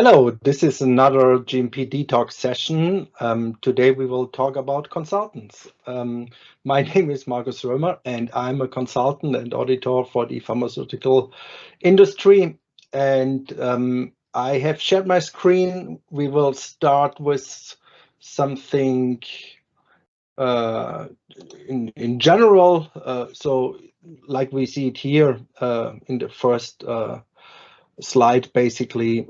Hello, this is another GMP Detox session. Today we will talk about consultants. My name is Markus Römer and I'm a consultant and auditor for the pharmaceutical industry. And I have shared my screen. We will start with something in general. So like we see it here in the first slide, basically,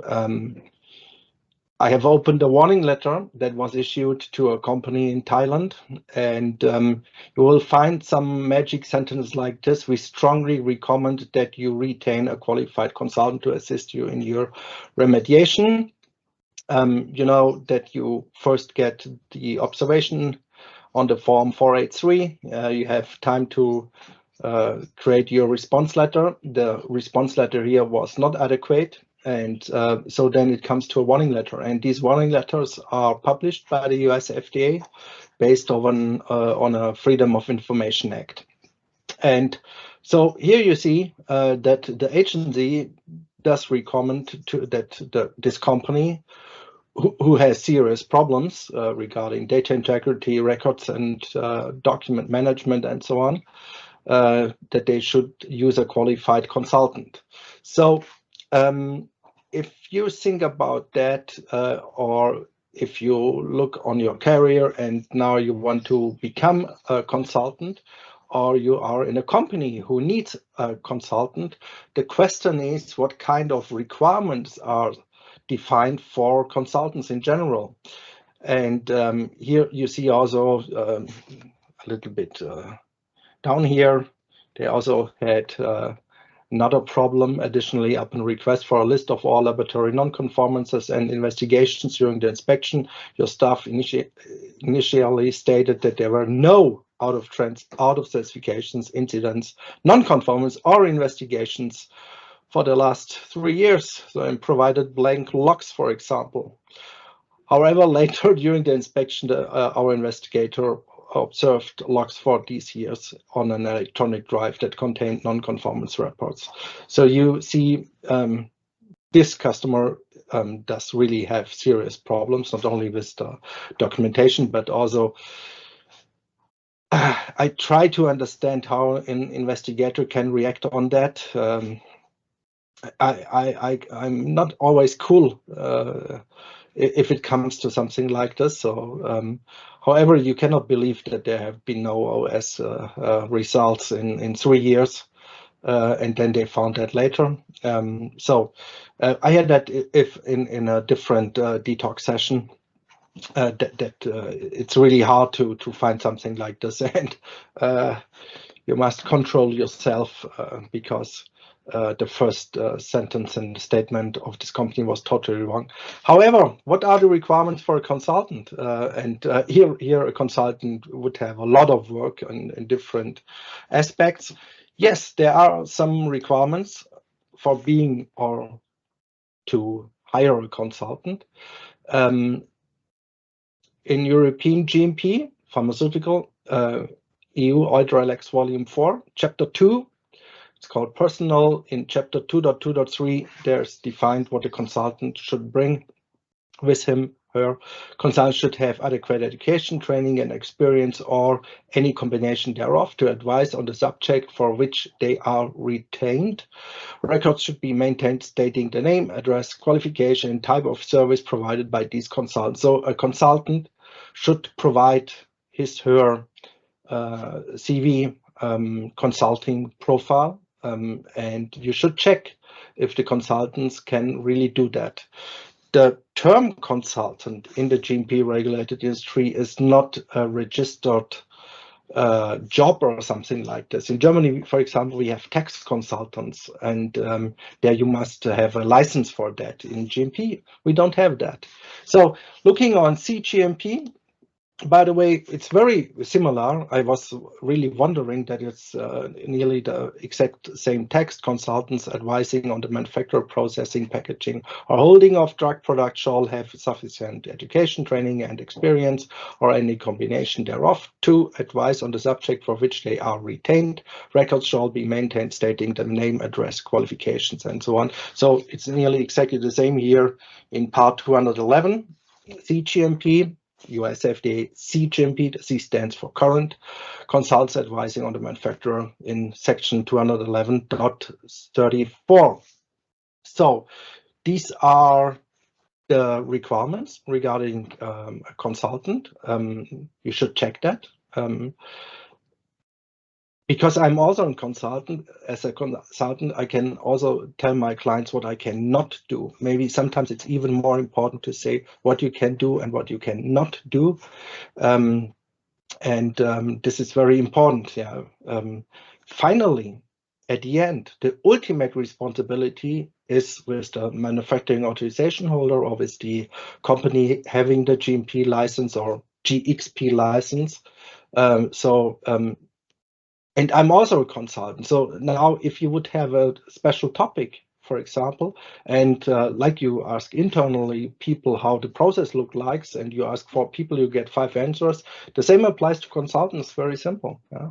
I have opened a warning letter that was issued to a company in Thailand, and you will find some magic sentence like this. We strongly recommend that you retain a qualified consultant to assist you in your remediation. You know that you first get the observation on the form 483. You have time to create your response letter. The response letter here was not adequate, and so then it comes to a warning letter. And these warning letters are published by the US FDA based on a Freedom of Information Act. And so here you see that the agency does recommend that this company who has serious problems regarding data integrity, records and document management and so on, that they should use a qualified consultant. So if you think about that, or if you look on your career and now you want to become a consultant, or you are in a company who needs a consultant, the question is what kind of requirements are defined for consultants in general. And here you see also a little bit down here, they also had another problem additionally upon request for a list of all laboratory non-conformances and investigations during the inspection. Your staff initially stated that there were no out of specifications, incidents, non-conformance or investigations for the last 3 years, so, and provided blank logs, for example. However, later during the inspection, our investigator observed logs for these years on an electronic drive that contained non-conformance reports. So you see this customer does really have serious problems, not only with the documentation, but also I try to understand how an investigator can react on that. I'm not always cool if it comes to something like this. So, however, you cannot believe that there have been no OS results in 3 years, and then they found that later. So I had that if in a different detox session. That it's really hard to find something like this, and you must control yourself because the first sentence and statement of this company was totally wrong. However, what are the requirements for a consultant? Here a consultant would have a lot of work in different aspects. Yes, there are some requirements for being or to hire a consultant. In European GMP, pharmaceutical, EU Oil Volume 4, Chapter 2, it's called Personal. In Chapter 2.2.3, there's defined what a consultant should bring with him, her. Consultants should have adequate education, training, and experience, or any combination thereof, to advise on the subject for which they are retained. Records should be maintained stating the name, address, qualification, and type of service provided by these consultants. So a consultant should provide his, her CV, consulting profile, and you should check if the consultants can really do that. The term consultant in the GMP regulated industry is not a registered job or something like this. In Germany, for example, we have tax consultants, and there you must have a license for that. In GMP, we don't have that. So looking on CGMP, By the way, it's very similar. I was really wondering that it's nearly the exact same text. Consultants advising on the manufacture, processing, packaging, or holding of drug products shall have sufficient education, training, and experience, or any combination thereof, to advise on the subject for which they are retained. Records shall be maintained stating the name, address, qualifications, and so on. So it's nearly exactly the same here in part 211, CGMP. US FDA CGMP, the C stands for current, consults advising on the manufacturer in section 211.34. So these are the requirements regarding a consultant. You should check that. Because I'm also a consultant, as a consultant, I can also tell my clients what I cannot do. Maybe sometimes it's even more important to say what you can do and what you cannot do. This is very important. Yeah. Finally, at the end, the ultimate responsibility is with the manufacturing authorization holder or with the company having the GMP license or GXP license. And I'm also a consultant. So now if you would have a special topic, for example, and like you ask internally people how the process look like, and you ask for people, you get 5 answers. The same applies to consultants, very simple. Yeah?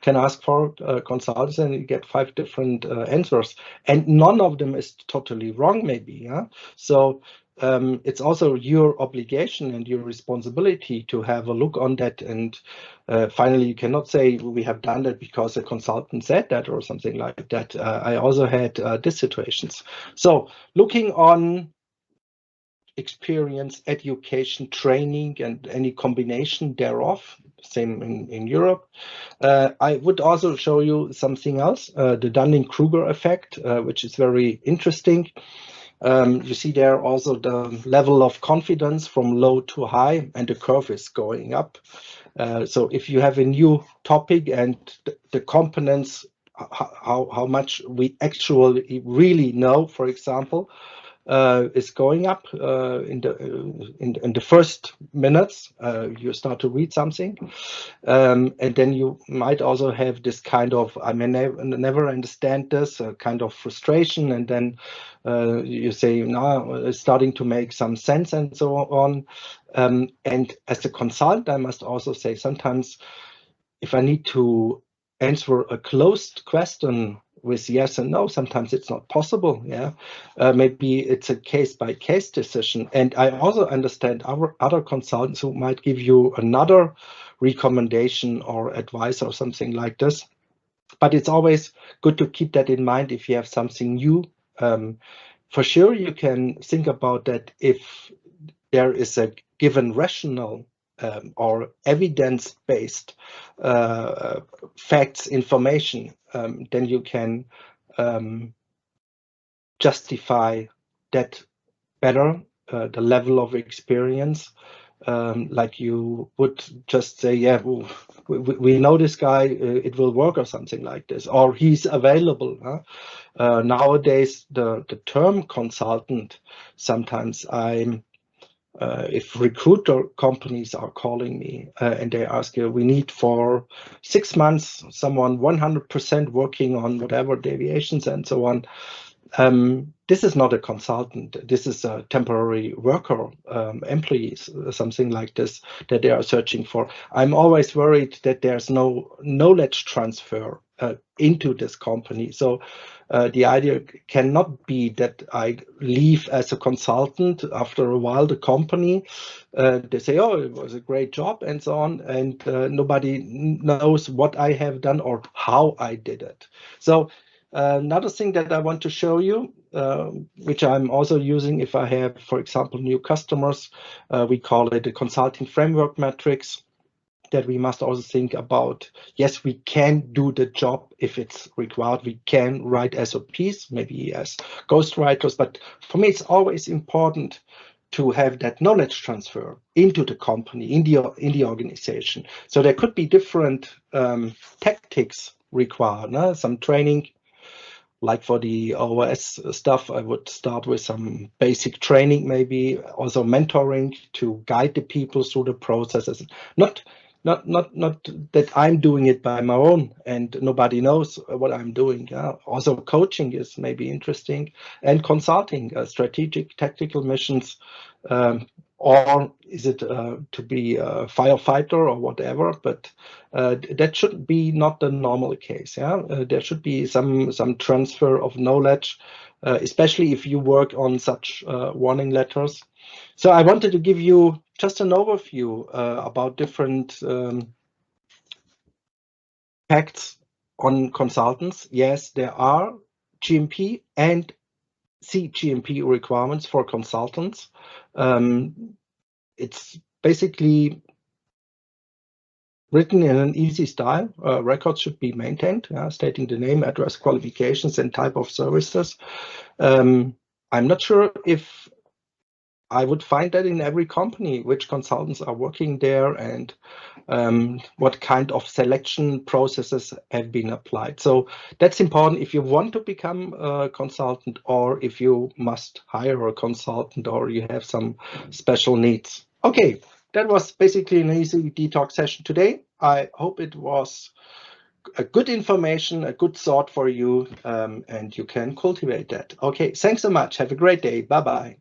Can ask for consultants and you get 5 different answers. And none of them is totally wrong, maybe. Yeah. So it's also your obligation and your responsibility to have a look on that. And finally, you cannot say we have done that because a consultant said that or something like that. I also had these situations. So looking on experience, education, training, and any combination thereof, same in Europe. I would also show you something else, the Dunning-Kruger effect, which is very interesting. You see there also the level of confidence from low to high, and the curve is going up. So if you have a new topic and the components, how much we actually really know, for example, is going up in the first minutes. You start to read something, and then you might also have this kind of I may never understand this kind of frustration, and then you say now it's starting to make some sense and so on. And as a consultant, I must also say sometimes if I need to answer a closed question with yes and no, sometimes it's not possible. Yeah, maybe it's a case-by-case decision. And I also understand our other consultants who might give you another recommendation or advice or something like this. But it's always good to keep that in mind if you have something new. For sure, you can think about that if there is a given rationale or evidence-based facts, information, then you can justify that better, the level of experience. Like you would just say, yeah, we know this guy, it will work or something like this, or he's available. Huh? Nowadays, the term consultant, sometimes if recruiter companies are calling me and they ask you, we need for 6 months someone 100% working on whatever deviations and so on. This is not a consultant. This is a temporary worker, employees, something like this that they are searching for. I'm always worried that there's no knowledge transfer into this company. So the idea cannot be that I leave as a consultant after a while the company. They say, oh, it was a great job and so on, and nobody knows what I have done or how I did it. So another thing that I want to show you, which I'm also using if I have, for example, new customers, we call it a consulting framework matrix, that we must also think about. Yes, we can do the job if it's required. We can write SOPs, maybe as ghostwriters, but for me, it's always important to have that knowledge transfer into the company, in the organization. So there could be different tactics required, some training like for the OS stuff, I would start with some basic training, maybe also mentoring to guide the people through the processes. Not that I'm doing it by my own and nobody knows what I'm doing. Yeah. Also, coaching is maybe interesting, and consulting, strategic, tactical missions. Or is it to be a firefighter or whatever? But that should be not the normal case. Yeah, there should be some transfer of knowledge, especially if you work on such warning letters. So I wanted to give you just an overview about different facts on consultants. Yes, there are GMP and CGMP requirements for consultants. It's basically written in an easy style. Records should be maintained, stating the name, address, qualifications, and type of services. I'm not sure if I would find that in every company, which consultants are working there and what kind of selection processes have been applied. So that's important if you want to become a consultant, or if you must hire a consultant, or you have some special needs. Okay, that was basically an easy detox session today. I hope it was a good information, a good thought for you, and you can cultivate that. Okay, thanks so much. Have a great day. Bye-bye.